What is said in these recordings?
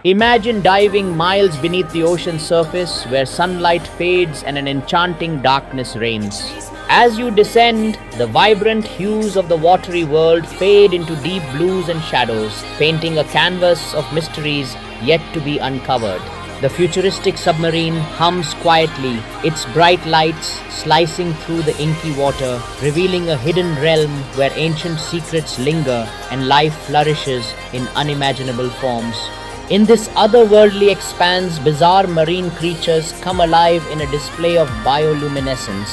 Imagine diving miles beneath the ocean's surface where sunlight fades and an enchanting darkness reigns. As you descend, the vibrant hues of the watery world fade into deep blues and shadows, painting a canvas of mysteries yet to be uncovered. The futuristic submarine hums quietly, its bright lights slicing through the inky water, revealing a hidden realm where ancient secrets linger and life flourishes in unimaginable forms. In this otherworldly expanse, bizarre marine creatures come alive in a display of bioluminescence.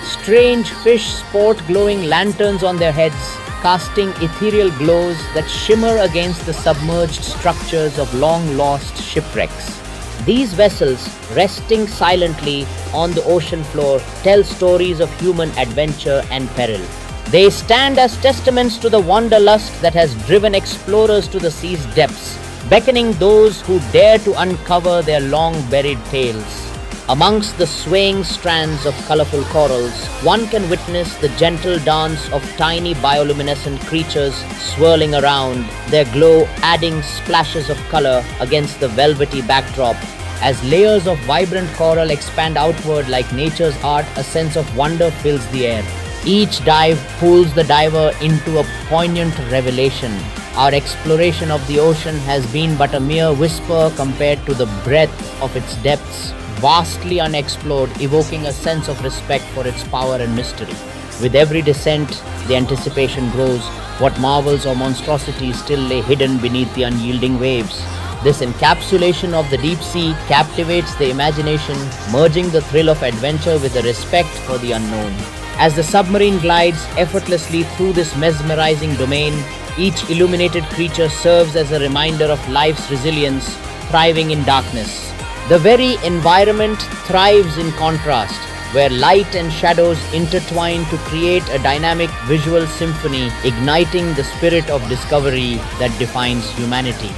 Strange fish sport glowing lanterns on their heads, casting ethereal glows that shimmer against the submerged structures of long lost shipwrecks. These vessels, resting silently on the ocean floor, tell stories of human adventure and peril. They stand as testaments to the wanderlust that has driven explorers to the sea's depths, beckoning those who dare to uncover their long buried tales. Amongst the swaying strands of colorful corals, one can witness the gentle dance of tiny bioluminescent creatures swirling around, their glow adding splashes of color against the velvety backdrop. As layers of vibrant coral expand outward like nature's art, a sense of wonder fills the air. Each dive pulls the diver into a poignant revelation. Our exploration of the ocean has been but a mere whisper compared to the breadth of its depths, vastly unexplored, evoking a sense of respect for its power and mystery. With every descent, the anticipation grows. What marvels or monstrosities still lay hidden beneath the unyielding waves? This encapsulation of the deep sea captivates the imagination, merging the thrill of adventure with the respect for the unknown. As the submarine glides effortlessly through this mesmerizing domain, each illuminated creature serves as a reminder of life's resilience, thriving in darkness. The very environment thrives in contrast, where light and shadows intertwine to create a dynamic visual symphony, igniting the spirit of discovery that defines humanity.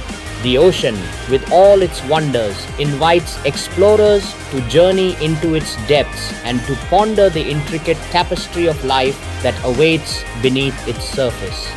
The ocean, with all its wonders, invites explorers to journey into its depths and to ponder the intricate tapestry of life that awaits beneath its surface.